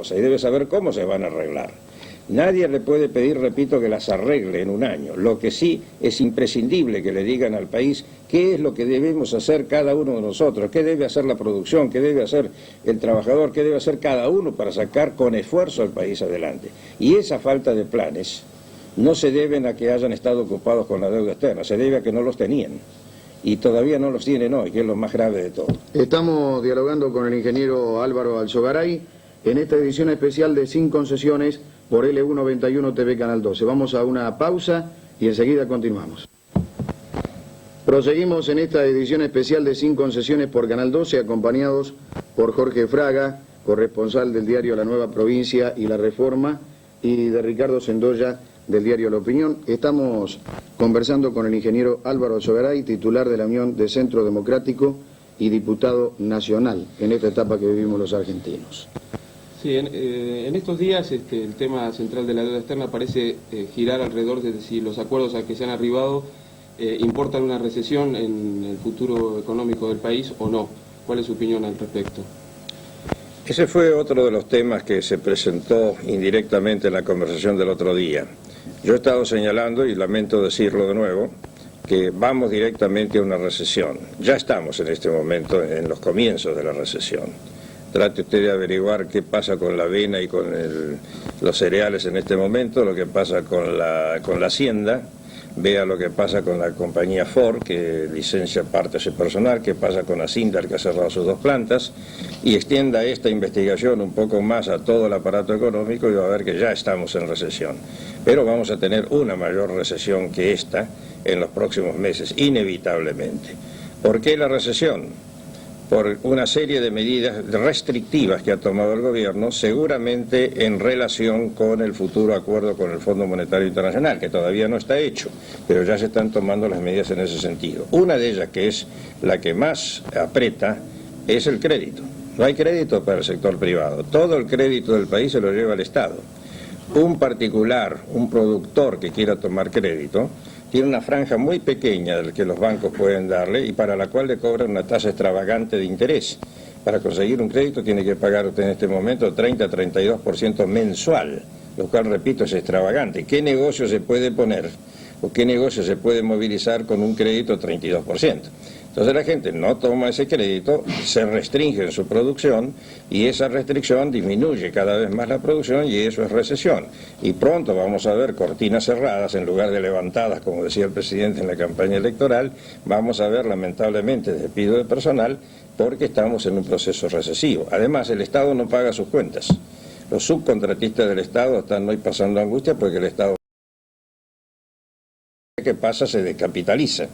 cosas y debe saber cómo se van a arreglar. Nadie le puede pedir, repito, que las arregle en un año. Lo que sí es imprescindible que le digan al país qué es lo que debemos hacer cada uno de nosotros, qué debe hacer la producción, qué debe hacer el trabajador, qué debe hacer cada uno para sacar con esfuerzo al país adelante. Y esa falta de planes no se deben a que hayan estado ocupados con la deuda externa, se debe a que no los tenían. Y todavía no los tienen hoy, que es lo más grave de todo. Estamos dialogando con el ingeniero Álvaro Alzogaray en esta edición especial de Sin Concesiones por L191 TV Canal 12. Vamos a una pausa y enseguida continuamos. Proseguimos en esta edición especial de Sin Concesiones por Canal 12, acompañados por Jorge Fraga, corresponsal del diario La Nueva Provincia y La Reforma, y de Ricardo Sendoya, del diario La Opinión. Estamos conversando con el ingeniero Álvaro Alzogaray, titular de la Unión de Centro Democrático y diputado nacional en esta etapa que vivimos los argentinos. Sí, en estos días el tema central de la deuda externa parece girar alrededor de si los acuerdos a que se han arribado importan una recesión en el futuro económico del país o no. ¿Cuál es su opinión al respecto? Ese fue otro de los temas que se presentó indirectamente en la conversación del otro día. Yo he estado señalando, y lamento decirlo de nuevo, que vamos directamente a una recesión. Ya estamos en este momento en los comienzos de la recesión. Trate usted de averiguar qué pasa con la avena y con los cereales en este momento, lo que pasa con la hacienda, vea lo que pasa con la compañía Ford, que licencia parte de su personal, qué pasa con Asindar, que ha cerrado sus 2 plantas, y extienda esta investigación un poco más a todo el aparato económico y va a ver que ya estamos en recesión. Pero vamos a tener una mayor recesión que esta en los próximos meses, inevitablemente. ¿Por qué la recesión? Por una serie de medidas restrictivas que ha tomado el gobierno, seguramente en relación con el futuro acuerdo con el Fondo Monetario Internacional, que todavía no está hecho, pero ya se están tomando las medidas en ese sentido. Una de ellas, que es la que más aprieta, es el crédito. No hay crédito para el sector privado, todo el crédito del país se lo lleva el Estado. Un particular, un productor que quiera tomar crédito, tiene una franja muy pequeña del que los bancos pueden darle y para la cual le cobran una tasa extravagante de interés. Para conseguir un crédito tiene que pagar usted en este momento 30-32% mensual, lo cual, repito, es extravagante. ¿Qué negocio se puede poner o qué negocio se puede movilizar con un crédito 32%? Entonces la gente no toma ese crédito, se restringe en su producción y esa restricción disminuye cada vez más la producción y eso es recesión. Y pronto vamos a ver cortinas cerradas en lugar de levantadas, como decía el presidente en la campaña electoral, vamos a ver lamentablemente despido de personal porque estamos en un proceso recesivo. Además, el Estado no paga sus cuentas. Los subcontratistas del Estado están hoy pasando angustia porque el Estado, ¿qué pasa? Se descapitaliza.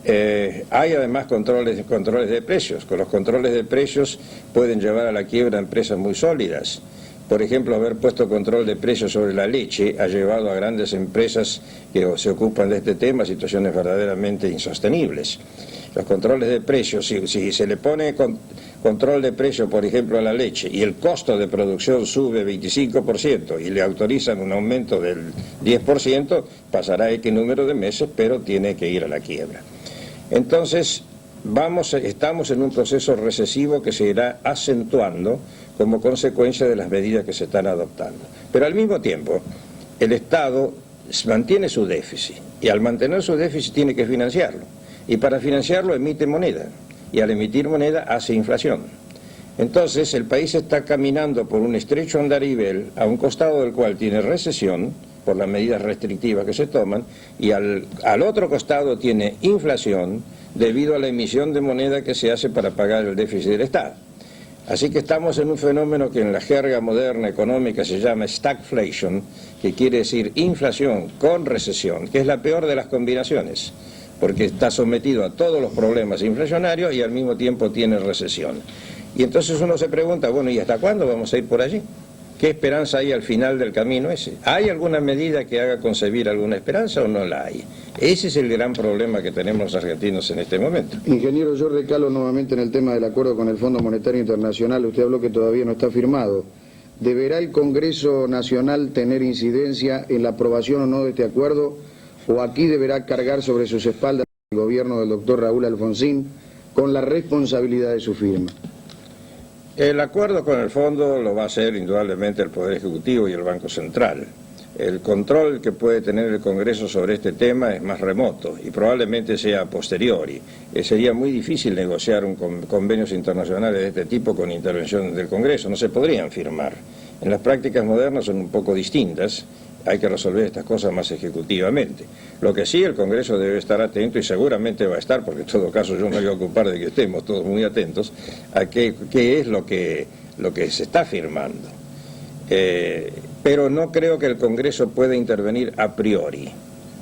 Hay además controles de precios. Con los controles de precios pueden llevar a la quiebra empresas muy sólidas. Por ejemplo, haber puesto control de precios sobre la leche ha llevado a grandes empresas que se ocupan de este tema a situaciones verdaderamente insostenibles. Los controles de precios, si se le pone control de precio, por ejemplo, a la leche y el costo de producción sube 25% y le autorizan un aumento del 10%, pasará X número de meses, pero tiene que ir a la quiebra. Entonces, estamos en un proceso recesivo que se irá acentuando como consecuencia de las medidas que se están adoptando. Pero al mismo tiempo, el Estado mantiene su déficit y al mantener su déficit tiene que financiarlo. Y para financiarlo emite moneda y al emitir moneda hace inflación. Entonces, el país está caminando por un estrecho andarivel a un costado del cual tiene recesión, por las medidas restrictivas que se toman, y al otro costado tiene inflación debido a la emisión de moneda que se hace para pagar el déficit del Estado. Así que estamos en un fenómeno que en la jerga moderna económica se llama stagflation, que quiere decir inflación con recesión, que es la peor de las combinaciones, porque está sometido a todos los problemas inflacionarios y al mismo tiempo tiene recesión. Y entonces uno se pregunta, bueno, ¿y hasta cuándo vamos a ir por allí? ¿Qué esperanza hay al final del camino ese? ¿Hay alguna medida que haga concebir alguna esperanza o no la hay? Ese es el gran problema que tenemos los argentinos en este momento. Ingeniero, yo recalo nuevamente en el tema del acuerdo con el Fondo Monetario Internacional. Usted habló que todavía no está firmado. ¿Deberá el Congreso Nacional tener incidencia en la aprobación o no de este acuerdo? ¿O aquí deberá cargar sobre sus espaldas el gobierno del doctor Raúl Alfonsín con la responsabilidad de su firma? El acuerdo con el fondo lo va a hacer indudablemente el Poder Ejecutivo y el Banco Central. El control que puede tener el Congreso sobre este tema es más remoto y probablemente sea a posteriori. Sería muy difícil negociar convenios internacionales de este tipo con intervención del Congreso, no se podrían firmar. En las prácticas modernas son un poco distintas, hay que resolver estas cosas más ejecutivamente. Lo que sí, el Congreso debe estar atento y seguramente va a estar, porque en todo caso yo me voy a ocupar de que estemos todos muy atentos a qué es lo que se está firmando. Pero no creo que el Congreso pueda intervenir a priori,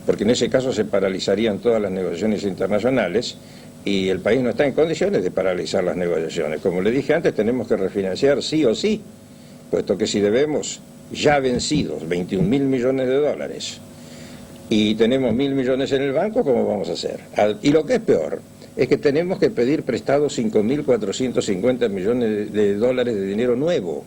porque en ese caso se paralizarían todas las negociaciones internacionales y el país no está en condiciones de paralizar las negociaciones. Como le dije antes, tenemos que refinanciar sí o sí, puesto que si debemos ya vencidos 21.000 millones de dólares y tenemos 1.000 millones en el banco, ¿cómo vamos a hacer? Y lo que es peor es que tenemos que pedir prestados 5.450 millones de dólares de dinero nuevo.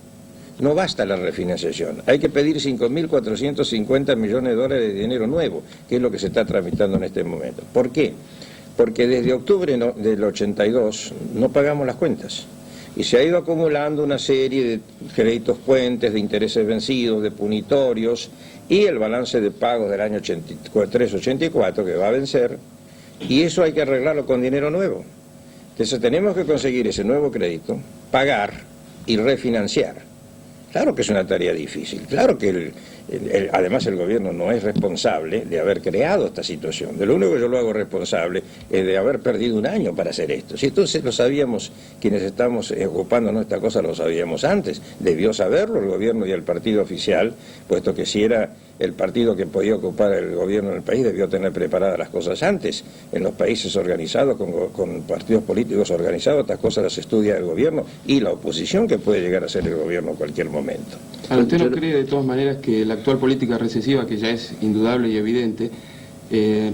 No basta la refinanciación, hay que pedir 5.450 millones de dólares de dinero nuevo, que es lo que se está tramitando en este momento. ¿Por qué? Porque desde octubre del 82 no pagamos las cuentas y se ha ido acumulando una serie de créditos puentes, de intereses vencidos, de punitorios y el balance de pagos del año 83-84 que va a vencer, y eso hay que arreglarlo con dinero nuevo. Entonces tenemos que conseguir ese nuevo crédito, pagar y refinanciar. Claro que es una tarea difícil, claro que además el gobierno no es responsable de haber creado esta situación. De lo único que yo lo hago responsable es de haber perdido un año para hacer esto. Si entonces lo sabíamos, quienes estamos ocupándonos de esta cosa lo sabíamos antes, debió saberlo el gobierno y el partido oficial, puesto que si era el partido que podía ocupar el gobierno en el país debió tener preparadas las cosas antes. En los países organizados, con partidos políticos organizados, estas cosas las estudia el gobierno y la oposición que puede llegar a ser el gobierno en cualquier momento. Ahora, ¿usted no cree de todas maneras que la actual política recesiva, que ya es indudable y evidente,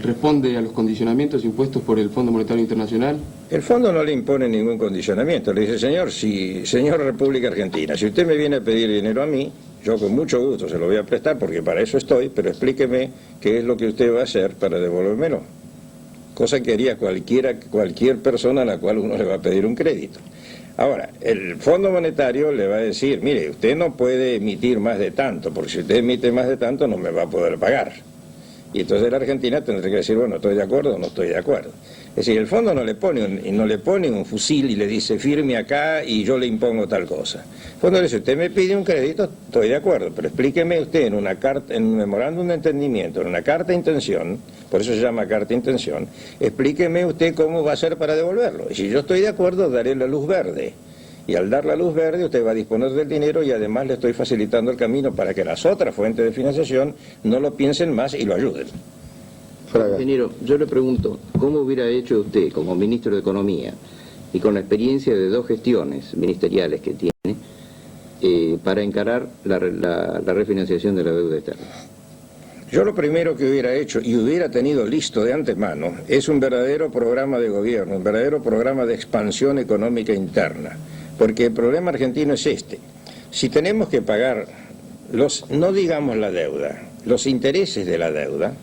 responde a los condicionamientos impuestos por el Fondo Monetario Internacional? El fondo no le impone ningún condicionamiento, le dice, señor República Argentina, si usted me viene a pedir dinero a mí, yo con mucho gusto se lo voy a prestar porque para eso estoy, pero explíqueme qué es lo que usted va a hacer para devolvérmelo. Cosa que haría cualquier persona a la cual uno le va a pedir un crédito. Ahora, el Fondo Monetario le va a decir, mire, usted no puede emitir más de tanto, porque si usted emite más de tanto no me va a poder pagar. Y entonces la Argentina tendrá que decir, bueno, ¿estoy de acuerdo o no estoy de acuerdo? Es decir, el fondo no le pone un fusil y le dice, firme acá y yo le impongo tal cosa. El fondo le dice, usted me pide un crédito, estoy de acuerdo, pero explíqueme usted en una carta, en un memorándum de entendimiento, en una carta de intención, por eso se llama carta de intención, explíqueme usted cómo va a hacer para devolverlo. Y si yo estoy de acuerdo, daré la luz verde. Y al dar la luz verde usted va a disponer del dinero y además le estoy facilitando el camino para que las otras fuentes de financiación no lo piensen más y lo ayuden. Ingeniero, yo le pregunto, ¿cómo hubiera hecho usted como ministro de Economía y con la experiencia de 2 gestiones ministeriales que tiene para encarar la refinanciación de la deuda externa? Yo lo primero que hubiera hecho y hubiera tenido listo de antemano es un verdadero programa de gobierno, un verdadero programa de expansión económica interna. Porque el problema argentino es este. Si tenemos que pagar no digamos la deuda, los intereses de la deuda,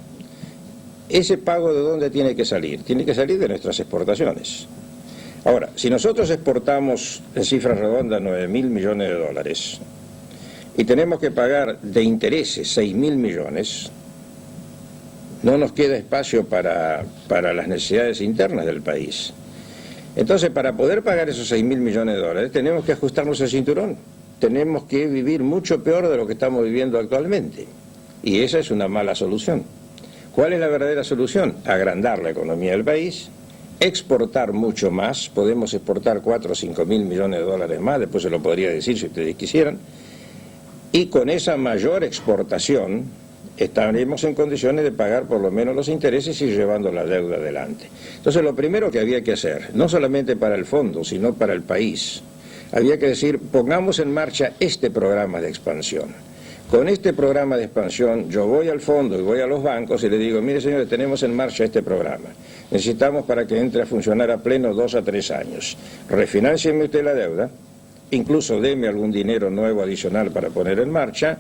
ese pago ¿de dónde tiene que salir? Tiene que salir de nuestras exportaciones. Ahora, si nosotros exportamos en cifras redondas 9.000 millones de dólares y tenemos que pagar de intereses 6.000 millones, no nos queda espacio para las necesidades internas del país. Entonces, para poder pagar esos 6.000 millones de dólares, tenemos que ajustarnos el cinturón. Tenemos que vivir mucho peor de lo que estamos viviendo actualmente. Y esa es una mala solución. ¿Cuál es la verdadera solución? Agrandar la economía del país, exportar mucho más. Podemos exportar 4 o 5.000 millones de dólares más, después se lo podría decir si ustedes quisieran. Y con esa mayor exportación estaremos en condiciones de pagar por lo menos los intereses y llevando la deuda adelante. Entonces lo primero que había que hacer, no solamente para el fondo, sino para el país, había que decir, pongamos en marcha este programa de expansión. Con este programa de expansión yo voy al fondo y voy a los bancos y le digo, mire señores, tenemos en marcha este programa. Necesitamos para que entre a funcionar a pleno 2 a 3 años. Refinancienme usted la deuda, incluso deme algún dinero nuevo adicional para poner en marcha,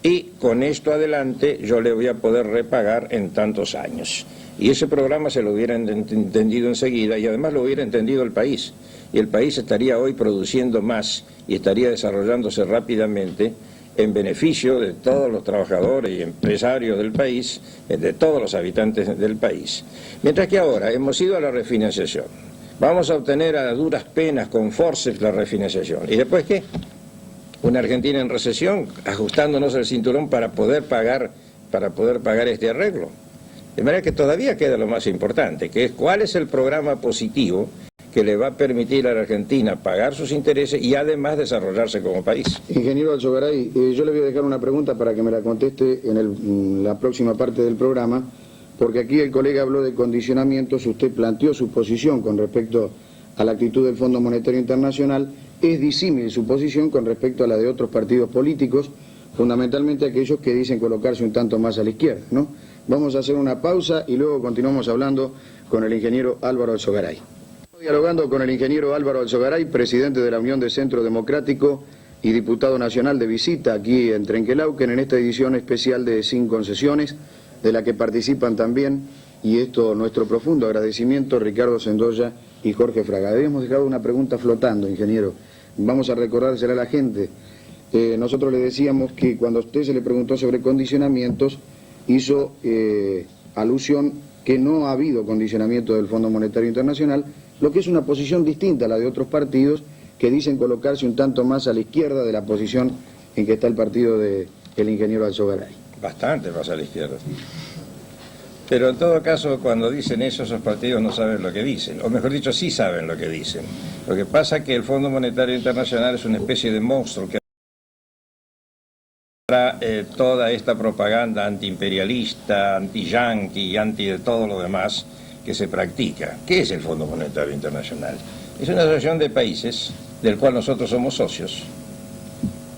y con esto adelante yo le voy a poder repagar en tantos años. Y ese programa se lo hubiera entendido enseguida y además lo hubiera entendido el país. y el país estaría hoy produciendo más y estaría desarrollándose rápidamente en beneficio de todos los trabajadores y empresarios del país, de todos los habitantes del país. Mientras que ahora hemos ido a la refinanciación, vamos a obtener a duras penas, con forceps, la refinanciación. ¿Y después qué? Una Argentina en recesión, ajustándonos el cinturón para poder pagar este arreglo. De manera que todavía queda lo más importante, que es cuál es el programa positivo que le va a permitir a la Argentina pagar sus intereses y además desarrollarse como país. Ingeniero Alzogaray, yo le voy a dejar una pregunta para que me la conteste en la próxima parte del programa, porque aquí el colega habló de condicionamientos, usted planteó su posición con respecto a la actitud del Fondo Monetario Internacional, es disímil su posición con respecto a la de otros partidos políticos, fundamentalmente aquellos que dicen colocarse un tanto más a la izquierda, ¿no? Vamos a hacer una pausa y luego continuamos hablando con el ingeniero Álvaro Alzogaray. Dialogando con el ingeniero Álvaro Alzogaray, presidente de la Unión de Centro Democrático y diputado nacional de visita aquí en Trenquelauquen, en esta edición especial de Sin Concesiones, de la que participan también, y esto nuestro profundo agradecimiento, Ricardo Sendoya y Jorge Fraga. Habíamos dejado una pregunta flotando, ingeniero, vamos a recordársela a la gente. Nosotros le decíamos que cuando a usted se le preguntó sobre condicionamientos, hizo alusión que no ha habido condicionamiento del Fondo Monetario Internacional, lo que es una posición distinta a la de otros partidos que dicen colocarse un tanto más a la izquierda de la posición en que está el partido del ingeniero Alzogaray. Bastante más a la izquierda. Pero en todo caso, cuando dicen eso, esos partidos no saben lo que dicen, o mejor dicho, sí saben lo que dicen. Lo que pasa es que el Fondo Monetario Internacional es una especie de monstruo que toda esta propaganda antiimperialista, anti-yanqui y anti de todo lo demás que se practica. ¿Qué es el Fondo Monetario Internacional? Es una asociación de países del cual nosotros somos socios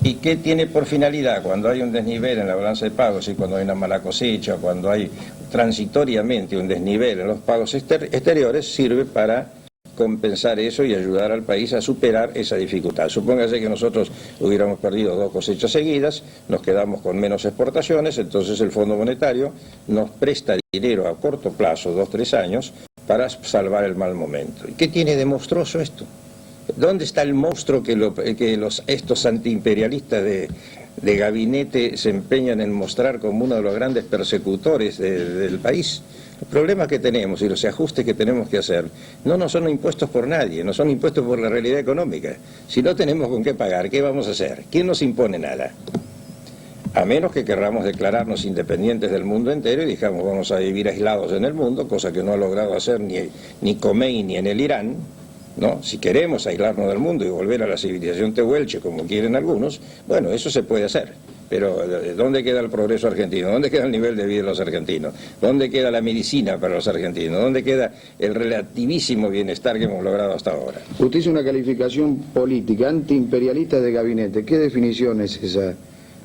y que tiene por finalidad, cuando hay un desnivel en la balanza de pagos y cuando hay una mala cosecha, cuando hay transitoriamente un desnivel en los pagos exteriores, sirve para compensar eso y ayudar al país a superar esa dificultad. Supóngase que nosotros hubiéramos perdido 2 cosechas seguidas, nos quedamos con menos exportaciones, entonces el Fondo Monetario nos presta dinero a corto plazo, 2-3 años, para salvar el mal momento. ¿Y qué tiene de monstruoso esto? ¿Dónde está el monstruo que estos antiimperialistas de gabinete se empeñan en mostrar como uno de los grandes persecutores del país? Los problemas que tenemos y los ajustes que tenemos que hacer no son impuestos por nadie, no son impuestos por la realidad económica. Si no tenemos con qué pagar, ¿qué vamos a hacer? ¿Quién nos impone nada? A menos que querramos declararnos independientes del mundo entero y digamos vamos a vivir aislados en el mundo, cosa que no ha logrado hacer ni Khomeini en el Irán, ¿no? Si queremos aislarnos del mundo y volver a la civilización tehuelche como quieren algunos, bueno, eso se puede hacer. Pero ¿dónde queda el progreso argentino? ¿Dónde queda el nivel de vida de los argentinos? ¿Dónde queda la medicina para los argentinos? ¿Dónde queda el relativísimo bienestar que hemos logrado hasta ahora? Usted hizo una calificación política, antiimperialista de gabinete. ¿Qué definición es esa,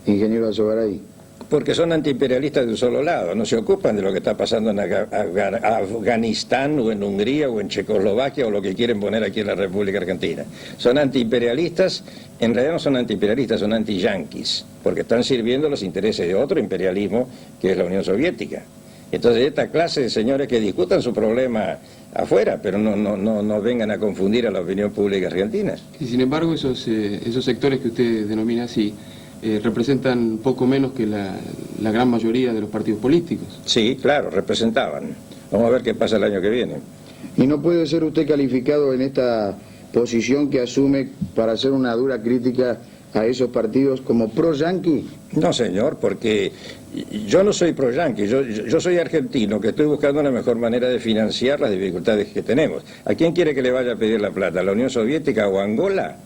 ingeniero Alzogaray? Porque son antiimperialistas de un solo lado, no se ocupan de lo que está pasando en Afganistán o en Hungría o en Checoslovaquia o lo que quieren poner aquí en la República Argentina. Son antiimperialistas, en realidad no son antiimperialistas, son anti-yanquis, porque están sirviendo los intereses de otro imperialismo que es la Unión Soviética. Entonces esta clase de señores que discutan su problema afuera, pero no vengan a confundir a la opinión pública argentina. Y sin embargo esos sectores que usted denomina así, representan poco menos que la gran mayoría de los partidos políticos. Sí, claro, representaban. Vamos a ver qué pasa el año que viene. ¿Y no puede ser usted calificado en esta posición que asume para hacer una dura crítica a esos partidos como pro-yanqui? No, señor, porque yo no soy pro-yanqui, yo soy argentino, que estoy buscando la mejor manera de financiar las dificultades que tenemos. ¿A quién quiere que le vaya a pedir la plata? ¿A la Unión Soviética o a Angola?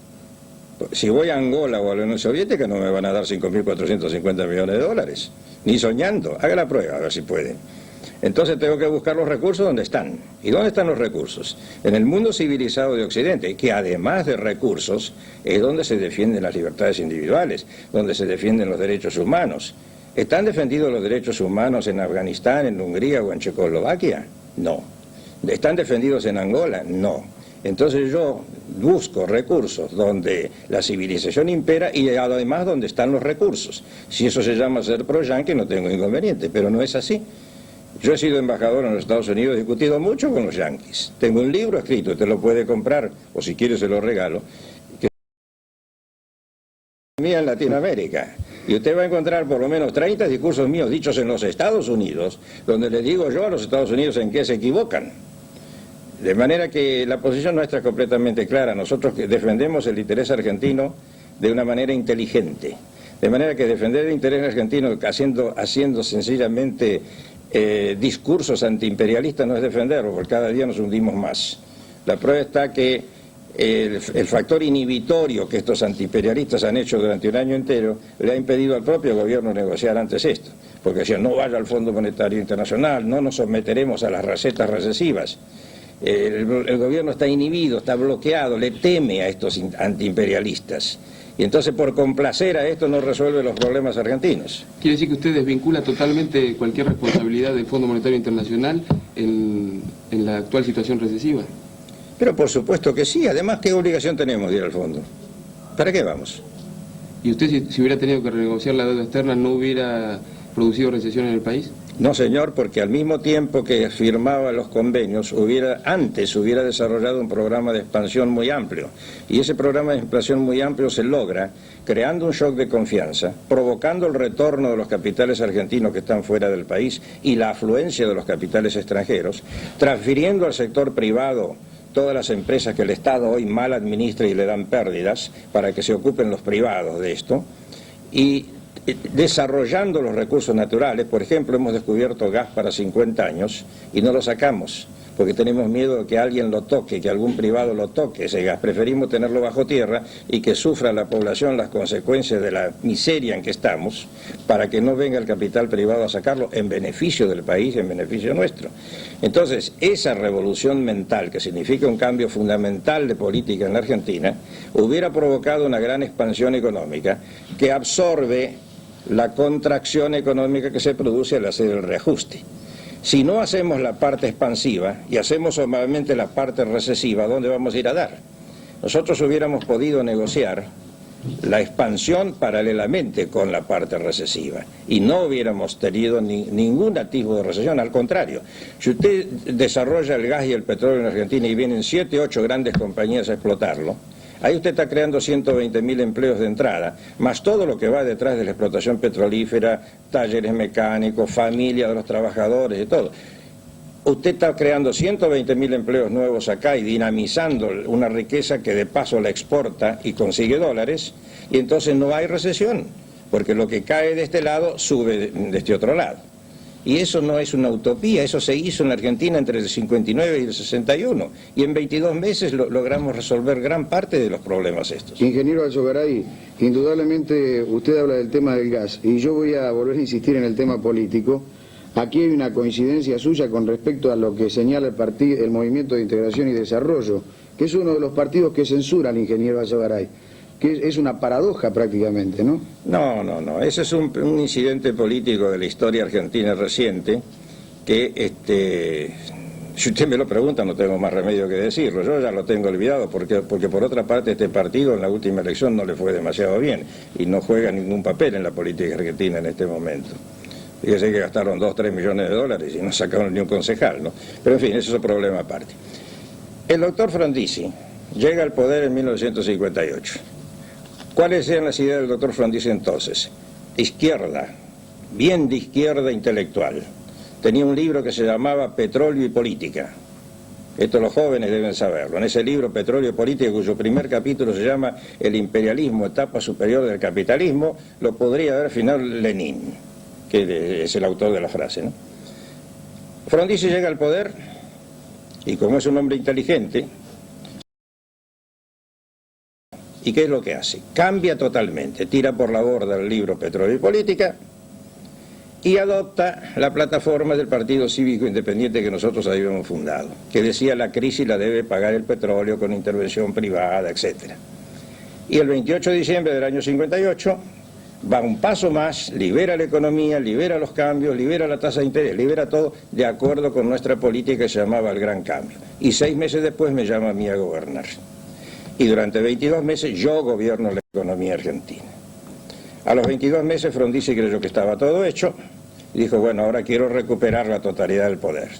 Si voy a Angola o a la Unión Soviética no me van a dar 5.450 millones de dólares, ni soñando. Haga la prueba, a ver si puede. Entonces tengo que buscar los recursos donde están. ¿Y dónde están los recursos? En el mundo civilizado de Occidente, que además de recursos es donde se defienden las libertades individuales, donde se defienden los derechos humanos. ¿Están defendidos los derechos humanos en Afganistán, en Hungría o en Checoslovaquia? No. ¿Están defendidos en Angola? No. Entonces yo busco recursos donde la civilización impera y además donde están los recursos. Si eso se llama ser pro-yanqui no tengo inconveniente, pero no es así. Yo he sido embajador en los Estados Unidos, he discutido mucho con los yanquis. Tengo un libro escrito, usted lo puede comprar, o si quiere se lo regalo, que en Latinoamérica. Y usted va a encontrar por lo menos 30 discursos míos dichos en los Estados Unidos, donde les digo yo a los Estados Unidos en qué se equivocan. De manera que la posición nuestra es completamente clara. Nosotros defendemos el interés argentino de una manera inteligente. De manera que defender el interés argentino haciendo sencillamente discursos antiimperialistas no es defenderlo, porque cada día nos hundimos más. La prueba está que el factor inhibitorio que estos antiimperialistas han hecho durante un año entero le ha impedido al propio gobierno negociar antes esto, porque decían no vaya al Fondo Monetario Internacional, no nos someteremos a las recetas recesivas. El gobierno está inhibido, está bloqueado, le teme a estos antiimperialistas. Y entonces por complacer a esto no resuelve los problemas argentinos. ¿Quiere decir que usted desvincula totalmente cualquier responsabilidad del Fondo Monetario Internacional en la actual situación recesiva? Pero por supuesto que sí. Además, ¿qué obligación tenemos de ir al fondo? ¿Para qué vamos? ¿Y usted si hubiera tenido que renegociar la deuda externa no hubiera producido recesión en el país? No, señor, porque al mismo tiempo que firmaba los convenios, antes hubiera desarrollado un programa de expansión muy amplio. Y ese programa de expansión muy amplio se logra creando un shock de confianza, provocando el retorno de los capitales argentinos que están fuera del país y la afluencia de los capitales extranjeros, transfiriendo al sector privado todas las empresas que el Estado hoy mal administra y le dan pérdidas para que se ocupen los privados de esto, y desarrollando los recursos naturales. Por ejemplo, hemos descubierto gas para 50 años y no lo sacamos porque tenemos miedo de que alguien lo toque, que algún privado lo toque ese gas. Preferimos tenerlo bajo tierra y que sufra la población las consecuencias de la miseria en que estamos, para que no venga el capital privado a sacarlo en beneficio del país, en beneficio nuestro. Entonces, esa revolución mental, que significa un cambio fundamental de política en la Argentina, hubiera provocado una gran expansión económica que absorbe la contracción económica que se produce al hacer el reajuste. Si no hacemos la parte expansiva y hacemos solamente la parte recesiva, ¿dónde vamos a ir a dar? Nosotros hubiéramos podido negociar la expansión paralelamente con la parte recesiva y no hubiéramos tenido ningún atisbo de recesión. Al contrario, si usted desarrolla el gas y el petróleo en Argentina y vienen 7 o 8 grandes compañías a explotarlo, ahí usted está creando 120.000 empleos de entrada, más todo lo que va detrás de la explotación petrolífera, talleres mecánicos, familia de los trabajadores y todo. Usted está creando 120.000 empleos nuevos acá y dinamizando una riqueza que de paso la exporta y consigue dólares, y entonces no hay recesión, porque lo que cae de este lado sube de este otro lado. Y eso no es una utopía, eso se hizo en la Argentina entre el 59 y el 61, y en 22 meses logramos resolver gran parte de los problemas estos. Ingeniero Alzogaray, indudablemente usted habla del tema del gas, y yo voy a volver a insistir en el tema político. Aquí hay una coincidencia suya con respecto a lo que señala el Movimiento de Integración y Desarrollo, que es uno de los partidos que censura al ingeniero Alzogaray, que es una paradoja prácticamente, ¿no? No, ese es un incidente político de la historia argentina reciente que, si usted me lo pregunta, no tengo más remedio que decirlo. Yo ya lo tengo olvidado porque por otra parte este partido en la última elección no le fue demasiado bien y no juega ningún papel en la política argentina en este momento. Fíjese que gastaron 2 o 3 millones de dólares y no sacaron ni un concejal, ¿no? Pero en fin, eso es un problema aparte. El doctor Frondizi llega al poder en 1958. ¿Cuáles eran las ideas del doctor Frondizi entonces? Izquierda, bien de izquierda intelectual. Tenía un libro que se llamaba Petróleo y Política. Esto los jóvenes deben saberlo. En ese libro, Petróleo y Política, cuyo primer capítulo se llama El imperialismo, etapa superior del capitalismo, lo podría haber firmado Lenin, que es el autor de la frase, ¿no? Frondizi llega al poder y como es un hombre inteligente, ¿y qué es lo que hace? Cambia totalmente, tira por la borda el libro Petróleo y Política y adopta la plataforma del Partido Cívico Independiente que nosotros habíamos fundado, que decía la crisis la debe pagar el petróleo con intervención privada, etc. Y el 28 de diciembre del año 58 va un paso más, libera la economía, libera los cambios, libera la tasa de interés, libera todo de acuerdo con nuestra política que se llamaba el Gran Cambio. Y 6 meses después me llama a mí a gobernar. Y durante 22 meses yo gobierno la economía argentina. A los 22 meses Frondizi creyó que estaba todo hecho, y dijo, bueno, ahora quiero recuperar la totalidad del poder.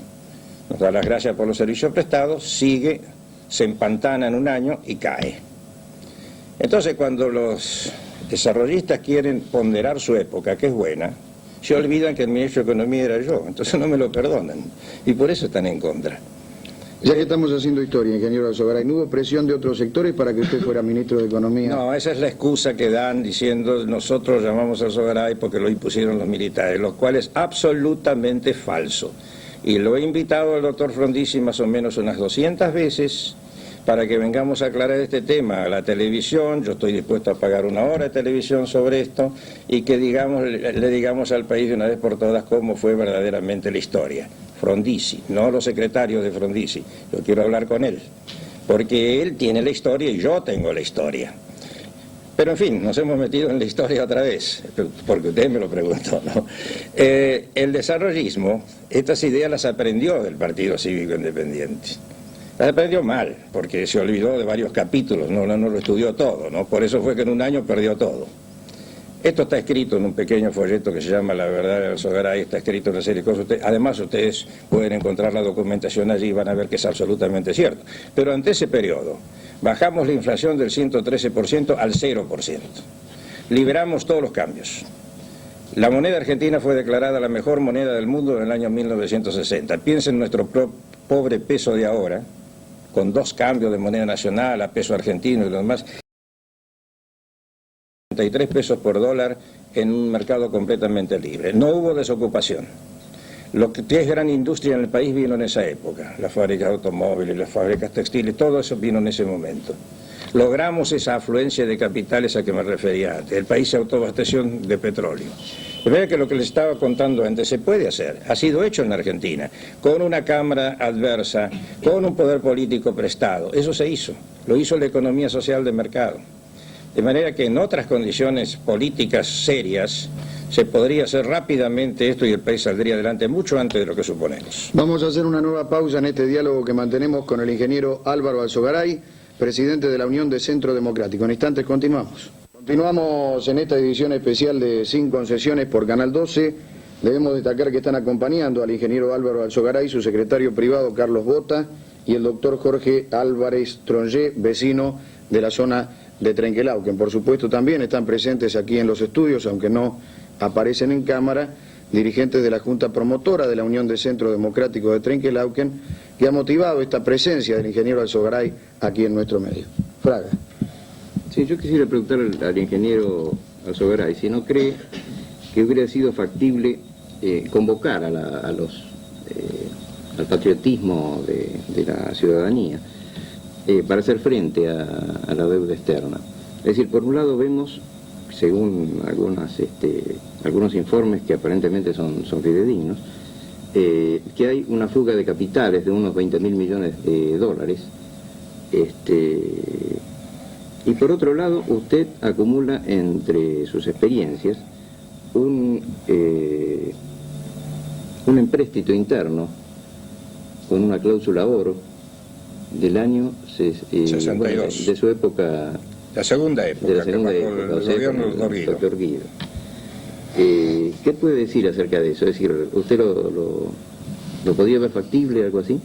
Nos da las gracias por los servicios prestados, sigue, se empantana en un año y cae. Entonces, cuando los desarrollistas quieren ponderar su época, que es buena, se olvidan que el ministro de Economía era yo, entonces no me lo perdonan, y por eso están en contra. Ya que estamos haciendo historia, ingeniero Alzogaray, ¿no hubo presión de otros sectores para que usted fuera ministro de Economía? No, esa es la excusa que dan diciendo nosotros llamamos a Alzogaray porque lo impusieron los militares, lo cual es absolutamente falso. Y lo he invitado al doctor Frondizi más o menos unas 200 veces para que vengamos a aclarar este tema a la televisión. Yo estoy dispuesto a pagar 1 hora de televisión sobre esto y que le digamos al país de una vez por todas cómo fue verdaderamente la historia. Frondizi, no los secretarios de Frondizi, yo quiero hablar con él, porque él tiene la historia y yo tengo la historia. Pero en fin, nos hemos metido en la historia otra vez, porque usted me lo preguntó, ¿no? El desarrollismo, estas ideas las aprendió del Partido Cívico Independiente. Las aprendió mal, porque se olvidó de varios capítulos, no lo estudió todo, ¿no? Por eso fue que en un año perdió todo. Esto está escrito en un pequeño folleto que se llama La Verdad de Alzogaray, está escrito en una serie de cosas. Además, ustedes pueden encontrar la documentación allí y van a ver que es absolutamente cierto. Pero ante ese periodo, bajamos la inflación del 113% al 0%. Liberamos todos los cambios. La moneda argentina fue declarada la mejor moneda del mundo en el año 1960. Piensen en nuestro pobre peso de ahora, con 2 cambios de moneda nacional a peso argentino y lo demás. 33 pesos por dólar en un mercado completamente libre. No hubo desocupación. Lo que es gran industria en el país vino en esa época. Las fábricas de automóviles, las fábricas textiles, todo eso vino en ese momento. Logramos esa afluencia de capitales a que me refería antes. El país se autoabasteció de petróleo. De manera que lo que les estaba contando antes se puede hacer. Ha sido hecho en la Argentina, con una Cámara adversa, con un poder político prestado. Eso se hizo. Lo hizo la economía social de mercado. De manera que en otras condiciones políticas serias se podría hacer rápidamente esto y el país saldría adelante mucho antes de lo que suponemos. Vamos a hacer una nueva pausa en este diálogo que mantenemos con el ingeniero Álvaro Alzogaray, presidente de la Unión de Centro Democrático. En instantes continuamos. Continuamos en esta edición especial de Sin Concesiones por Canal 12. Debemos destacar que están acompañando al ingeniero Álvaro Alzogaray, su secretario privado Carlos Bota y el doctor Jorge Álvarez Tronjé, vecino de la zona de Trenquelauquen. Por supuesto también están presentes aquí en los estudios, aunque no aparecen en cámara, dirigentes de la Junta Promotora de la Unión de Centro Democrático de Trenquelauquen, que ha motivado esta presencia del ingeniero Alzogaray aquí en nuestro medio. Fraga. Sí, yo quisiera preguntar al ingeniero Alzogaray si no cree que hubiera sido factible convocar al patriotismo de la ciudadanía para hacer frente a la deuda externa. Es decir, por un lado vemos, según algunos informes que aparentemente son fidedignos, que hay una fuga de capitales de unos 20.000 millones de dólares. Y por otro lado, usted acumula entre sus experiencias un empréstito interno con una cláusula oro del año 62. Bueno, de su época. La segunda época, de la segunda que época, el gobierno del doctor Guido. ¿Qué puede decir acerca de eso? Es decir, ¿usted lo podía ver factible, algo así?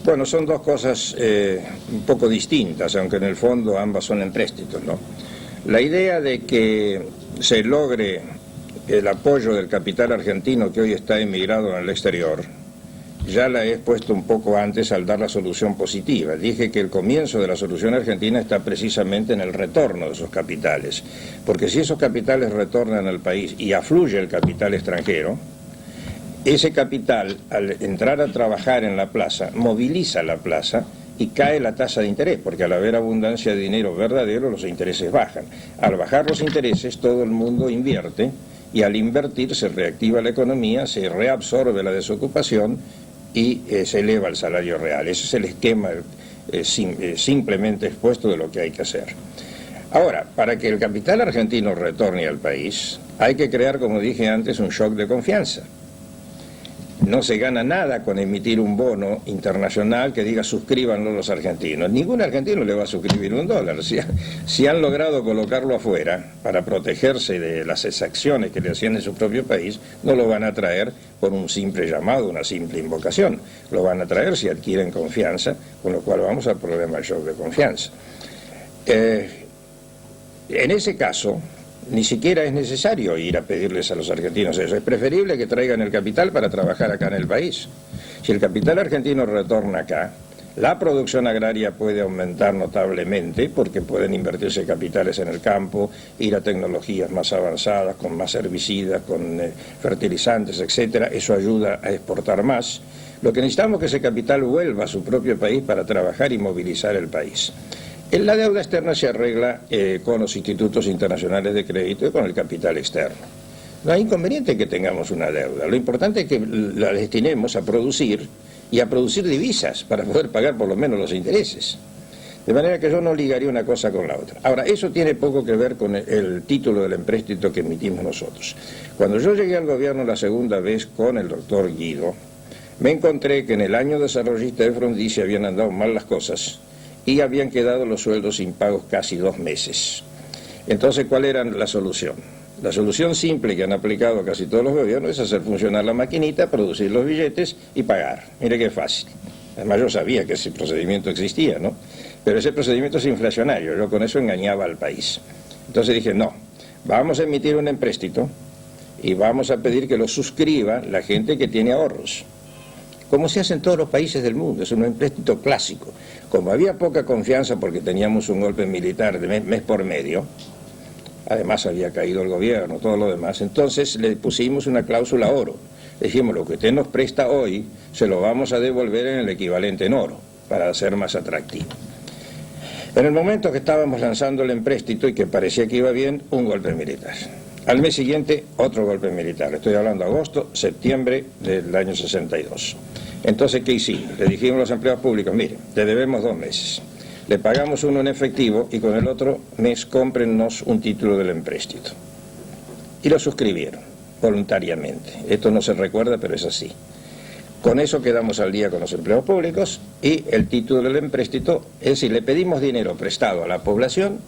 Bueno, son dos cosas un poco distintas, aunque en el fondo ambas son empréstitos, ¿no? La idea de que se logre el apoyo del capital argentino que hoy está emigrado en el exterior, ya la he expuesto un poco antes al dar la solución positiva. Dije que el comienzo de la solución argentina está precisamente en el retorno de esos capitales, porque si esos capitales retornan al país y afluye el capital extranjero, ese capital, al entrar a trabajar en la plaza, moviliza la plaza y cae la tasa de interés, porque al haber abundancia de dinero verdadero, los intereses bajan. Al bajar los intereses, todo el mundo invierte, y al invertir se reactiva la economía, se reabsorbe la desocupación y se eleva el salario real. Ese es el esquema simplemente expuesto de lo que hay que hacer. Ahora, para que el capital argentino retorne al país, hay que crear, como dije antes, un shock de confianza. No se gana nada con emitir un bono internacional que diga suscríbanlo los argentinos. Ningún argentino le va a suscribir $1. Si han logrado colocarlo afuera para protegerse de las exacciones que le hacían en su propio país, no lo van a traer por un simple llamado, una simple invocación. Lo van a traer si adquieren confianza, con lo cual vamos al problema del shock de confianza. En ese caso, ni siquiera es necesario ir a pedirles a los argentinos eso. Es preferible que traigan el capital para trabajar acá en el país. Si el capital argentino retorna acá, la producción agraria puede aumentar notablemente porque pueden invertirse capitales en el campo, ir a tecnologías más avanzadas, con más herbicidas, con fertilizantes, etcétera. Eso ayuda a exportar más. Lo que necesitamos es que ese capital vuelva a su propio país para trabajar y movilizar el país. La deuda externa se arregla con los institutos internacionales de crédito y con el capital externo. No hay inconveniente en que tengamos una deuda. Lo importante es que la destinemos a producir y a producir divisas para poder pagar por lo menos los intereses. De manera que yo no ligaría una cosa con la otra. Ahora, eso tiene poco que ver con el título del empréstito que emitimos nosotros. Cuando yo llegué al gobierno la segunda vez con el doctor Guido, me encontré que en el año desarrollista de Frondizi habían andado mal las cosas y habían quedado los sueldos impagos casi 2 meses. Entonces, ¿cuál era la solución? La solución simple que han aplicado casi todos los gobiernos es hacer funcionar la maquinita, producir los billetes y pagar. Mire qué fácil. Además, yo sabía que ese procedimiento existía, ¿no? Pero ese procedimiento es inflacionario. Yo con eso engañaba al país. Entonces dije, no, vamos a emitir un empréstito y vamos a pedir que lo suscriba la gente que tiene ahorros. Como se hace en todos los países del mundo, es un empréstito clásico. Como había poca confianza porque teníamos un golpe militar de mes por medio, además había caído el gobierno, todo lo demás, entonces le pusimos una cláusula oro. Dijimos, lo que usted nos presta hoy, se lo vamos a devolver en el equivalente en oro, para ser más atractivo. En el momento que estábamos lanzando el empréstito y que parecía que iba bien, un golpe militar. Al mes siguiente, otro golpe militar. Estoy hablando de agosto, septiembre del año 62. Entonces, ¿qué hicimos? Le dijimos a los empleados públicos, miren, le debemos 2 meses. Le pagamos uno en efectivo y con el otro mes cómprennos un título del empréstito. Y lo suscribieron, voluntariamente. Esto no se recuerda, pero es así. Con eso quedamos al día con los empleados públicos y el título del empréstito, es decir, le pedimos dinero prestado a la población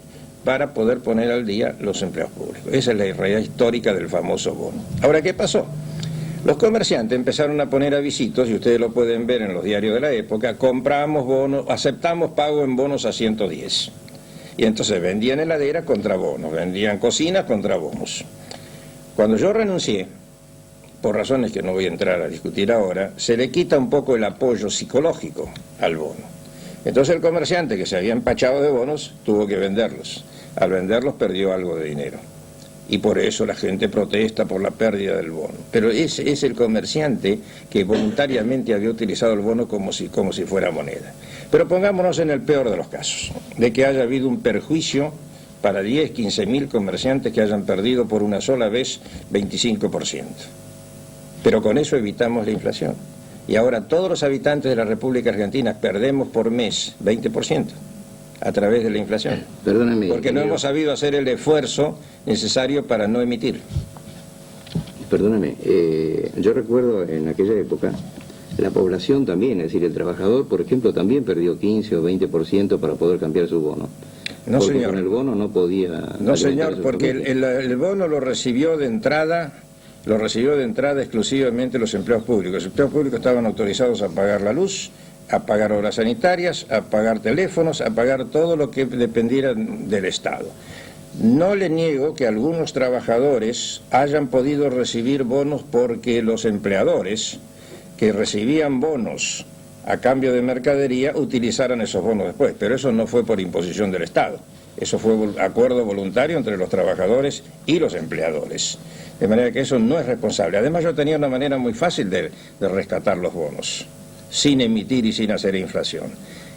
para poder poner al día los empleados públicos. Esa es la realidad histórica del famoso bono. Ahora, ¿qué pasó? Los comerciantes empezaron a poner avisitos, y ustedes lo pueden ver en los diarios de la época, compramos bonos, aceptamos pago en bonos a 110. Y entonces vendían heladeras contra bonos, vendían cocinas contra bonos. Cuando yo renuncié, por razones que no voy a entrar a discutir ahora, se le quita un poco el apoyo psicológico al bono. Entonces el comerciante que se había empachado de bonos tuvo que venderlos. Al venderlos perdió algo de dinero. Y por eso la gente protesta por la pérdida del bono. Pero ese es el comerciante que voluntariamente había utilizado el bono como si fuera moneda. Pero pongámonos en el peor de los casos, de que haya habido un perjuicio para 10, 15 mil comerciantes que hayan perdido por una sola vez 25%. Pero con eso evitamos la inflación. Y ahora todos los habitantes de la República Argentina perdemos por mes 20%. A través de la inflación. Perdóneme. Porque no hemos sabido hacer el esfuerzo necesario para no emitir. Perdóneme, yo recuerdo en aquella época, la población también, es decir, el trabajador, por ejemplo, también perdió 15 o 20% para poder cambiar su bono. No, porque señor. Con el bono no podía... No, señor, porque el bono lo recibió de entrada exclusivamente los empleados públicos. Los empleados públicos estaban autorizados a pagar la luz, a pagar obras sanitarias, a pagar teléfonos, a pagar todo lo que dependiera del Estado. No le niego que algunos trabajadores hayan podido recibir bonos porque los empleadores que recibían bonos a cambio de mercadería utilizaran esos bonos después, pero eso no fue por imposición del Estado. Eso fue acuerdo voluntario entre los trabajadores y los empleadores. De manera que eso no es responsable. Además, yo tenía una manera muy fácil de rescatar los bonos, sin emitir y sin hacer inflación.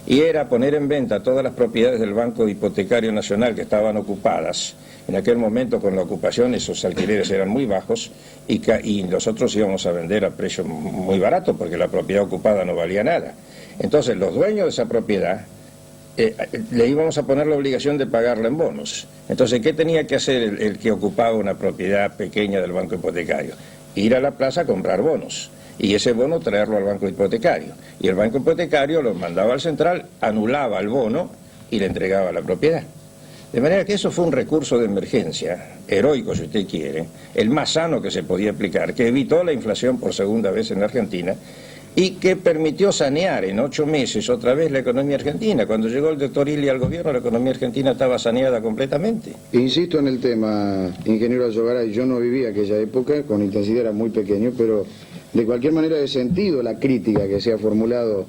Y era poner en venta todas las propiedades del Banco Hipotecario Nacional que estaban ocupadas. En aquel momento, con la ocupación, esos alquileres eran muy bajos y nosotros íbamos a vender a precio muy barato porque la propiedad ocupada no valía nada. Entonces, los dueños de esa propiedad le íbamos a poner la obligación de pagarla en bonos. Entonces, ¿qué tenía que hacer el que ocupaba una propiedad pequeña del Banco Hipotecario? ir a la plaza a comprar bonos, y ese bono traerlo al banco hipotecario. Y el banco hipotecario lo mandaba al central, anulaba el bono y le entregaba la propiedad. De manera que eso fue un recurso de emergencia, heroico si usted quiere, el más sano que se podía aplicar, que evitó la inflación por segunda vez en la Argentina y que permitió sanear en 8 meses otra vez la economía argentina. Cuando llegó el doctor Illia al gobierno, la economía argentina estaba saneada completamente. Insisto en el tema, ingeniero Alzogaray, yo no viví aquella época, con intensidad era muy pequeño, pero de cualquier manera he sentido la crítica que se ha formulado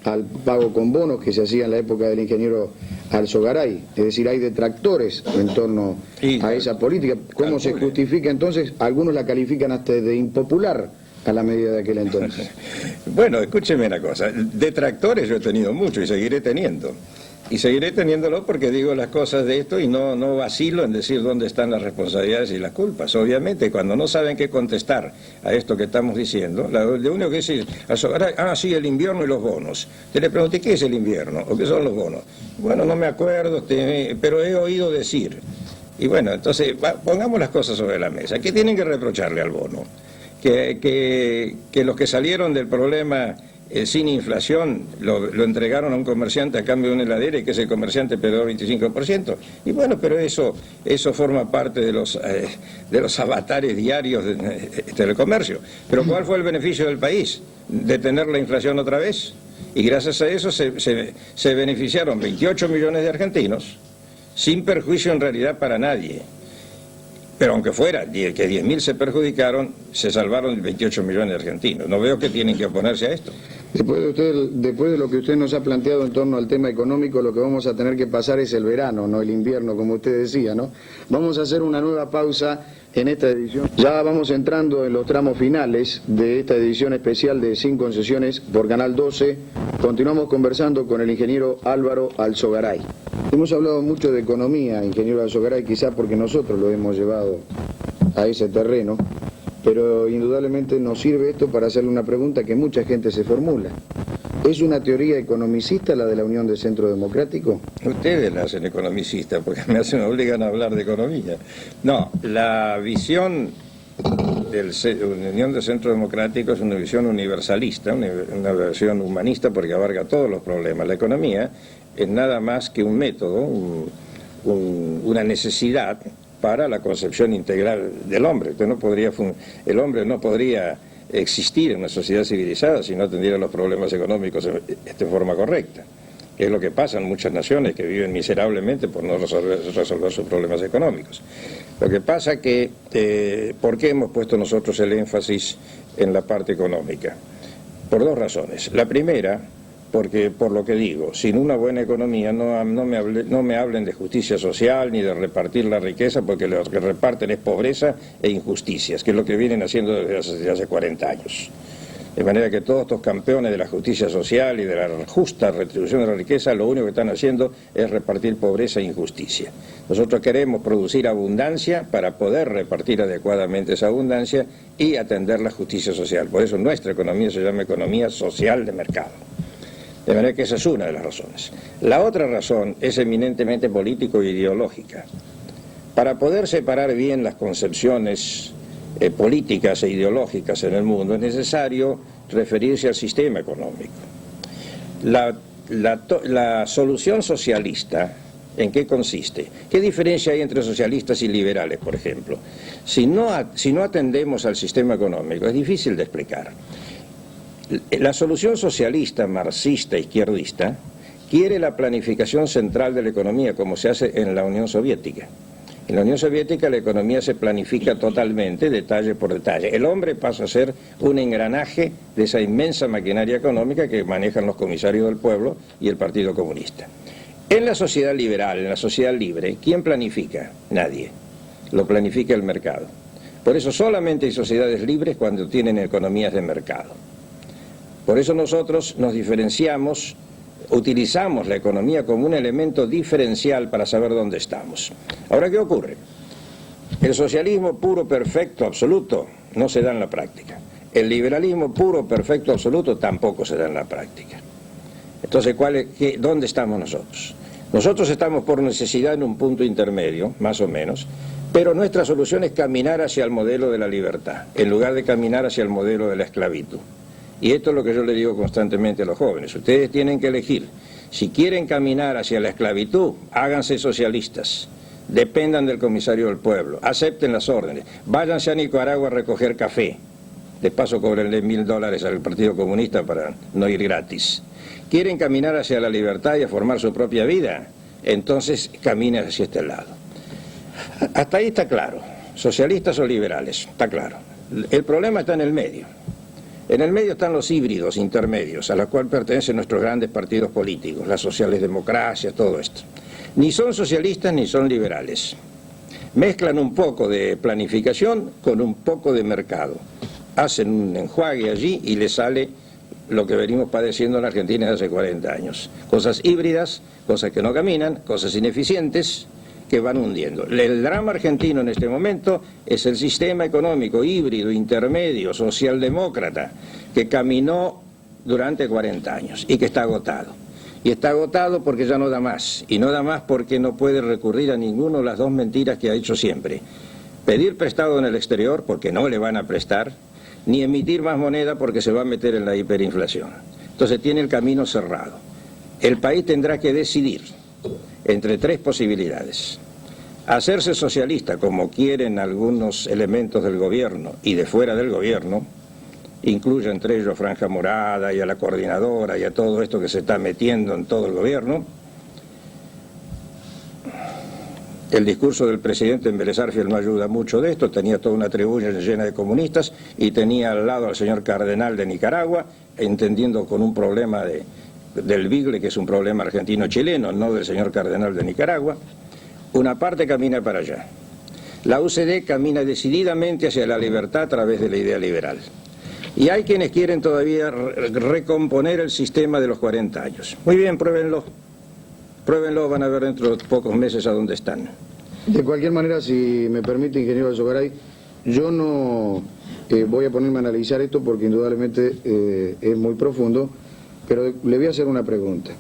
al pago con bonos que se hacía en la época del ingeniero Alzogaray. Es decir, hay detractores en torno a esa política. ¿Cómo se justifica entonces? Algunos la califican hasta de impopular a la medida de aquel entonces. Bueno, escúcheme una cosa, detractores yo he tenido mucho y seguiré teniendo. Y seguiré teniéndolo porque digo las cosas de esto y no vacilo en decir dónde están las responsabilidades y las culpas. Obviamente, cuando no saben qué contestar a esto que estamos diciendo, lo único que decir, sí, el invierno y los bonos. Te le pregunté, ¿qué es el invierno? ¿O qué son los bonos? Bueno, no me acuerdo, pero he oído decir. Y bueno, entonces, pongamos las cosas sobre la mesa. ¿Qué tienen que reprocharle al bono? Que los que salieron del problema sin inflación lo entregaron a un comerciante a cambio de una heladera y que ese comerciante perdió 25%. Y bueno, pero eso forma parte de los avatares diarios del comercio. Pero ¿cuál fue el beneficio del país? ¿Detener la inflación otra vez? Y gracias a eso se beneficiaron 28 millones de argentinos, sin perjuicio en realidad para nadie. Pero aunque fuera que 10.000 se perjudicaron, se salvaron 28 millones de argentinos. No veo que tienen que oponerse a esto. Después de lo que usted nos ha planteado en torno al tema económico, lo que vamos a tener que pasar es el verano, no el invierno, como usted decía, ¿no? Vamos a hacer una nueva pausa en esta edición. Ya vamos entrando en los tramos finales de esta edición especial de Sin Concesiones por Canal 12. Continuamos conversando con el ingeniero Álvaro Alzogaray. Hemos hablado mucho de economía, ingeniero Alzogaray, quizá porque nosotros lo hemos llevado a ese terreno, pero indudablemente nos sirve esto para hacerle una pregunta que mucha gente se formula. ¿Es una teoría economicista la de la Unión de Centro Democrático? Ustedes la hacen economicista porque me obligan a hablar de economía. No, la visión de la Unión de Centro Democrático es una visión universalista, una visión humanista porque abarca todos los problemas. La economía es nada más que un método, una necesidad para la concepción integral del hombre. El hombre no podría existir en una sociedad civilizada si no atendiera los problemas económicos de forma correcta, que es lo que pasa en muchas naciones que viven miserablemente por no resolver sus problemas económicos. Lo que pasa que, ¿por qué hemos puesto nosotros el énfasis en la parte económica? Por 2 razones. La primera, porque por lo que digo, sin una buena economía no me hablen de justicia social ni de repartir la riqueza, porque lo que reparten es pobreza e injusticias, que es lo que vienen haciendo desde hace 40 años. De manera que todos estos campeones de la justicia social y de la justa retribución de la riqueza, lo único que están haciendo es repartir pobreza e injusticia. Nosotros queremos producir abundancia para poder repartir adecuadamente esa abundancia y atender la justicia social. Por eso nuestra economía se llama economía social de mercado. De manera que esa es una de las razones. La otra razón es eminentemente político e ideológica. Para poder separar bien las concepciones políticas e ideológicas en el mundo es necesario referirse al sistema económico. La solución socialista, ¿en qué consiste? ¿Qué diferencia hay entre socialistas y liberales, por ejemplo? Si no atendemos al sistema económico, es difícil de explicar. La solución socialista, marxista, izquierdista, quiere la planificación central de la economía, como se hace en la Unión Soviética. En la Unión Soviética la economía se planifica totalmente, detalle por detalle. El hombre pasa a ser un engranaje de esa inmensa maquinaria económica que manejan los comisarios del pueblo y el Partido Comunista. En la sociedad liberal, en la sociedad libre, ¿quién planifica? Nadie. Lo planifica el mercado. Por eso solamente hay sociedades libres cuando tienen economías de mercado. Por eso nosotros nos diferenciamos, utilizamos la economía como un elemento diferencial para saber dónde estamos. Ahora, ¿qué ocurre? El socialismo puro, perfecto, absoluto no se da en la práctica. El liberalismo puro, perfecto, absoluto tampoco se da en la práctica. Entonces, ¿dónde estamos nosotros? Nosotros estamos por necesidad en un punto intermedio, más o menos, Pero nuestra solución es caminar hacia el modelo de la libertad, en lugar de caminar hacia el modelo de la esclavitud. Y esto es lo que yo le digo constantemente a los jóvenes. Ustedes tienen que elegir. Si quieren caminar hacia la esclavitud, háganse socialistas. Dependan del comisario del pueblo. Acepten las órdenes. Váyanse a Nicaragua a recoger café. De paso, cóbrenle $1000 al Partido Comunista para no ir gratis. ¿Quieren caminar hacia la libertad y a formar su propia vida? Entonces, caminen hacia este lado. Hasta ahí está claro. Socialistas o liberales, está claro. El problema está en el medio. En el medio están los híbridos intermedios, a los cuales pertenecen nuestros grandes partidos políticos, las sociales democracias, todo esto. Ni son socialistas ni son liberales. Mezclan un poco de planificación con un poco de mercado. Hacen un enjuague allí y les sale lo que venimos padeciendo en Argentina desde hace 40 años. Cosas híbridas, cosas que no caminan, cosas ineficientes, que van hundiendo. El drama argentino en este momento es el sistema económico híbrido, intermedio, socialdemócrata, que caminó durante 40 años y que está agotado. Y está agotado porque ya no da más, y no da más porque no puede recurrir a ninguna de las dos mentiras que ha hecho siempre. Pedir prestado en el exterior porque no le van a prestar, ni emitir más moneda porque se va a meter en la hiperinflación. Entonces tiene el camino cerrado. El país tendrá que decidir entre tres posibilidades: hacerse socialista como quieren algunos elementos del gobierno y de fuera del gobierno, incluye entre ellos Franja Morada y a la coordinadora y a todo esto que se está metiendo en todo el gobierno. El discurso del presidente en Vélez Arfiel no ayuda mucho de esto, tenía toda una tribuna llena de comunistas y tenía al lado al señor cardenal de Nicaragua, entendiendo con un problema del Bigle, que es un problema argentino-chileno, no del señor cardenal de Nicaragua. Una parte camina para allá. La UCD camina decididamente hacia la libertad a través de la idea liberal. Y hay quienes quieren todavía recomponer el sistema de los 40 años. Muy bien, pruébenlo. Pruébenlo, van a ver dentro de pocos meses a dónde están. De cualquier manera, si me permite, ingeniero Alzogaray, yo no voy a ponerme a analizar esto porque indudablemente es muy profundo, pero le voy a hacer una pregunta.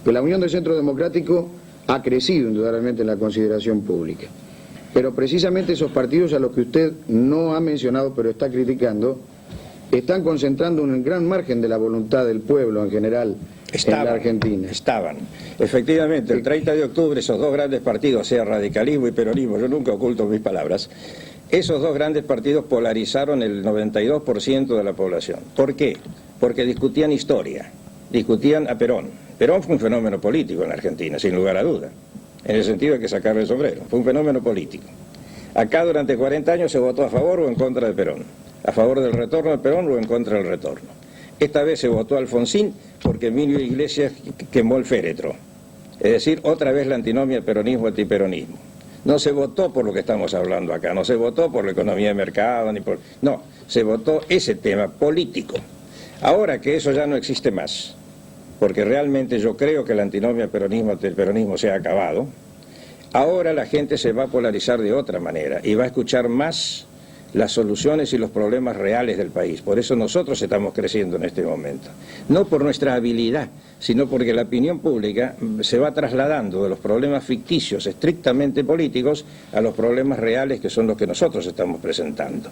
La Unión del Centro Democrático ha crecido indudablemente en la consideración pública, pero precisamente esos partidos a los que usted no ha mencionado pero está criticando, están concentrando un gran margen de la voluntad del pueblo en general en la Argentina. Efectivamente, el 30 de octubre esos dos grandes partidos, sea radicalismo y peronismo, yo nunca oculto mis palabras, esos dos grandes partidos polarizaron el 92% de la población. ¿Por qué? Porque discutían historia, discutían a Perón. Perón fue un fenómeno político en la Argentina, sin lugar a duda, en el sentido de que sacarle el sombrero, fue un fenómeno político. Acá durante 40 años se votó a favor o en contra de Perón, a favor del retorno de Perón o en contra del retorno. Esta vez se votó a Alfonsín porque Emilio Iglesias quemó el féretro. Es decir, otra vez la antinomia peronismo-antiperonismo. No se votó por lo que estamos hablando acá, no se votó por la economía de mercado, ni por... No, se votó ese tema político. Ahora que eso ya no existe más, porque realmente yo creo que la antinomia peronismo-antiperonismo se ha acabado, ahora la gente se va a polarizar de otra manera y va a escuchar más las soluciones y los problemas reales del país. Por eso nosotros estamos creciendo en este momento. No por nuestra habilidad, sino porque la opinión pública se va trasladando de los problemas ficticios, estrictamente políticos, a los problemas reales que son los que nosotros estamos presentando.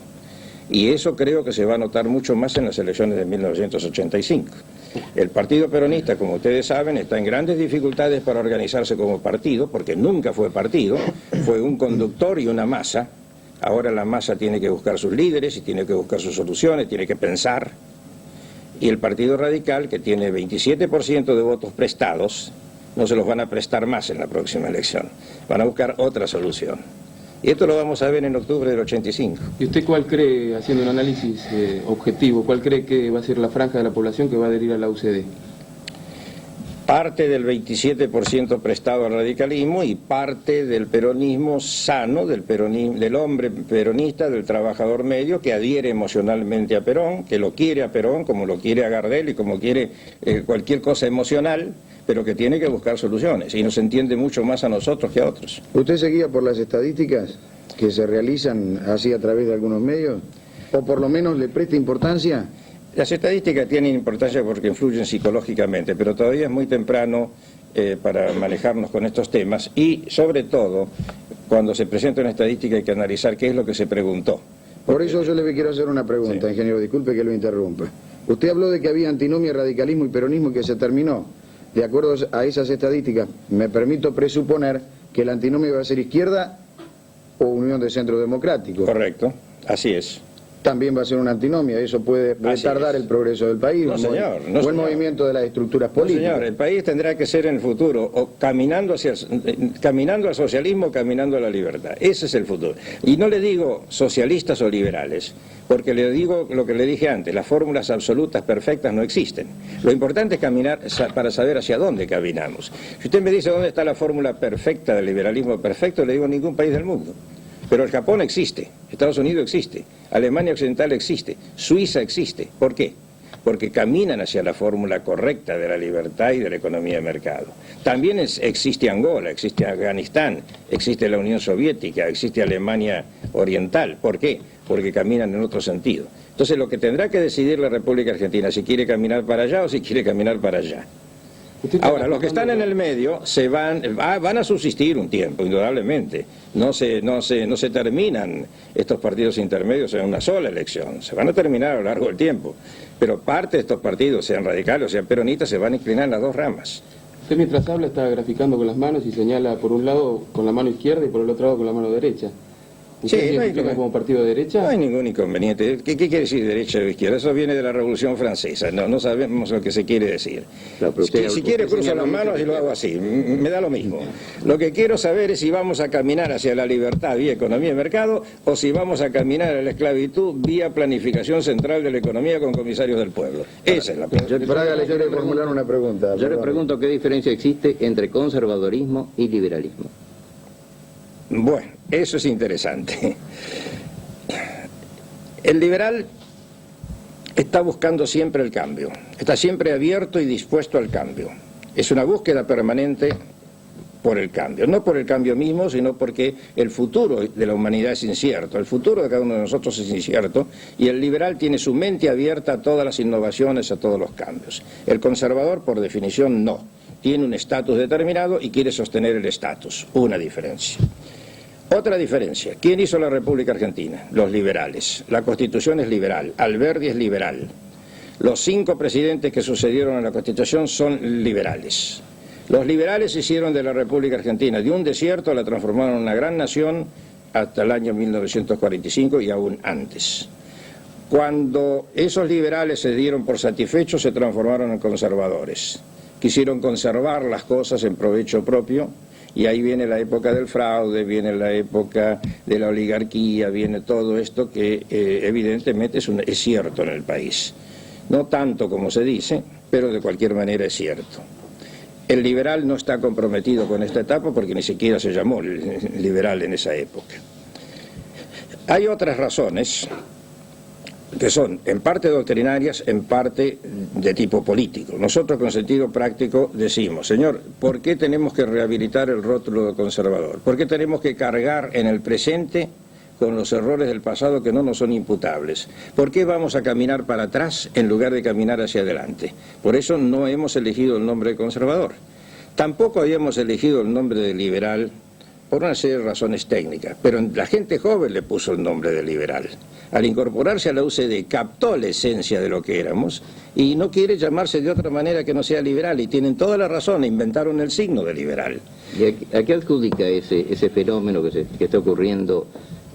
Y eso creo que se va a notar mucho más en las elecciones de 1985. El Partido Peronista, como ustedes saben, está en grandes dificultades para organizarse como partido, porque nunca fue partido, fue un conductor y una masa. Ahora la masa tiene que buscar sus líderes y tiene que buscar sus soluciones, tiene que pensar. Y el Partido Radical, que tiene 27% de votos prestados, no se los van a prestar más en la próxima elección. Van a buscar otra solución. Y esto lo vamos a ver en octubre del 85. ¿Y usted cuál cree, haciendo un análisis objetivo, cuál cree que va a ser la franja de la población que va a adherir a la UCD? Parte del 27% prestado al radicalismo y parte del peronismo sano, del hombre peronista, del trabajador medio que adhiere emocionalmente a Perón, que lo quiere a Perón como lo quiere a Gardel y como quiere cualquier cosa emocional, pero que tiene que buscar soluciones y nos entiende mucho más a nosotros que a otros. ¿Usted se guía por las estadísticas que se realizan así a través de algunos medios? ¿O por lo menos le presta importancia? Las estadísticas tienen importancia porque influyen psicológicamente, pero todavía es muy temprano para manejarnos con estos temas y, sobre todo, cuando se presenta una estadística hay que analizar qué es lo que se preguntó. Por eso yo le quiero hacer una pregunta, ingeniero, disculpe que lo interrumpa. Usted habló de que había antinomia, radicalismo y peronismo y que se terminó. De acuerdo a esas estadísticas, me permito presuponer que la antinomia va a ser izquierda o Unión de Centro Democrático. Correcto, así es. También va a ser una antinomia, eso puede retardar el progreso del país, no, señor, no, buen movimiento de las estructuras políticas. No, señor, el país tendrá que ser en el futuro o caminando al socialismo o caminando a la libertad. Ese es el futuro. Y no le digo socialistas o liberales, porque le digo lo que le dije antes, las fórmulas absolutas perfectas no existen. Lo importante es caminar para saber hacia dónde caminamos. Si usted me dice dónde está la fórmula perfecta del liberalismo perfecto, le digo ningún país del mundo. Pero el Japón existe, Estados Unidos existe, Alemania Occidental existe, Suiza existe. ¿Por qué? Porque caminan hacia la fórmula correcta de la libertad y de la economía de mercado. También existe Angola, existe Afganistán, existe la Unión Soviética, existe Alemania Oriental. ¿Por qué? Porque caminan en otro sentido. Entonces lo que tendrá que decidir la República Argentina, si quiere caminar para allá o si quiere caminar para allá. Ahora, los que están en el medio van a subsistir un tiempo, indudablemente. No se terminan estos partidos intermedios en una sola elección, se van a terminar a lo largo del tiempo. Pero parte de estos partidos, sean radicales o sean peronistas, se van a inclinar en las dos ramas. Usted mientras habla está graficando con las manos y señala por un lado con la mano izquierda y por el otro lado con la mano derecha. ¿Usted se identifica como partido de derecha? No hay ningún inconveniente. ¿Qué quiere decir derecha o izquierda? Eso viene de la Revolución Francesa. No sabemos lo que se quiere decir. No, si quiere cruzo las manos y lo hago así. Me da lo mismo. Lo que quiero saber es si vamos a caminar hacia la libertad vía economía y mercado o si vamos a caminar a la esclavitud vía planificación central de la economía con comisarios del pueblo. Esa es la pregunta. Braga le quiere formular una pregunta. Yo le pregunto qué diferencia existe entre conservadorismo y liberalismo. Bueno, eso es interesante. El liberal está buscando siempre el cambio, está siempre abierto y dispuesto al cambio. Es una búsqueda permanente por el cambio, no por el cambio mismo, sino porque el futuro de la humanidad es incierto, el futuro de cada uno de nosotros es incierto y el liberal tiene su mente abierta a todas las innovaciones, a todos los cambios. El conservador, por definición, no. Tiene un estatus determinado y quiere sostener el estatus, una diferencia. Otra diferencia, ¿quién hizo la República Argentina? Los liberales. La Constitución es liberal, Alberdi es liberal. Los 5 presidentes que sucedieron a la Constitución son liberales. Los liberales hicieron de la República Argentina, de un desierto la transformaron en una gran nación hasta el año 1945 y aún antes. Cuando esos liberales se dieron por satisfechos, se transformaron en conservadores. Quisieron conservar las cosas en provecho propio. Y ahí viene la época del fraude, viene la época de la oligarquía, viene todo esto que evidentemente es cierto en el país. No tanto como se dice, pero de cualquier manera es cierto. El liberal no está comprometido con esta etapa porque ni siquiera se llamó liberal en esa época. Hay otras razones que son en parte doctrinarias, en parte de tipo político. Nosotros con sentido práctico decimos, señor, ¿por qué tenemos que rehabilitar el rótulo de conservador? ¿Por qué tenemos que cargar en el presente con los errores del pasado que no nos son imputables? ¿Por qué vamos a caminar para atrás en lugar de caminar hacia adelante? Por eso no hemos elegido el nombre de conservador. Tampoco habíamos elegido el nombre de liberal por una serie de razones técnicas, pero la gente joven le puso el nombre de liberal. Al incorporarse a la UCD captó la esencia de lo que éramos y no quiere llamarse de otra manera que no sea liberal, y tienen toda la razón, inventaron el signo de liberal. ¿Y a qué adjudica ese fenómeno que está ocurriendo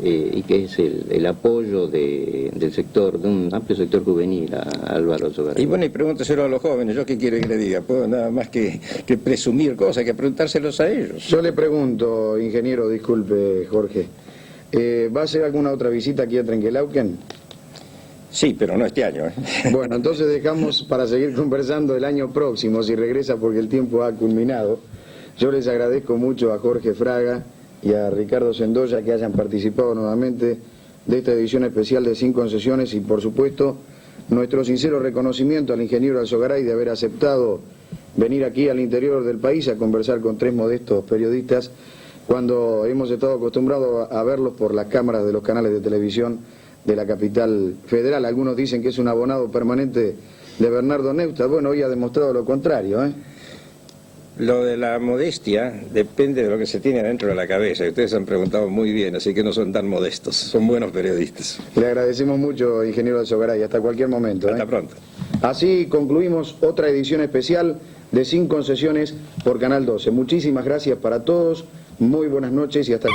y que es el apoyo del sector, de un amplio sector juvenil a Álvaro Sogaray? Y bueno, y pregúnteselo a los jóvenes, ¿yo qué quiere que le diga? Puedo nada más que presumir cosas, que preguntárselos a ellos. Yo le pregunto, ingeniero, disculpe, Jorge, ¿va a hacer alguna otra visita aquí a Trenquelauquen? Sí, pero no este año. Bueno, entonces dejamos para seguir conversando el año próximo, si regresa, porque el tiempo ha culminado. Yo les agradezco mucho a Jorge Fraga y a Ricardo Sendoya que hayan participado nuevamente de esta edición especial de Sin Concesiones, y por supuesto nuestro sincero reconocimiento al ingeniero Alzogaray de haber aceptado venir aquí al interior del país a conversar con 3 modestos periodistas cuando hemos estado acostumbrados a verlos por las cámaras de los canales de televisión de la capital federal. Algunos dicen que es un abonado permanente de Bernardo Neustadt. Bueno, hoy ha demostrado lo contrario, Lo de la modestia depende de lo que se tiene dentro de la cabeza. Y ustedes han preguntado muy bien, así que no son tan modestos. Son buenos periodistas. Le agradecemos mucho, ingeniero Alzogaray. Hasta cualquier momento. Hasta pronto. Así concluimos otra edición especial de Sin Concesiones por Canal 12. Muchísimas gracias para todos. Muy buenas noches y hasta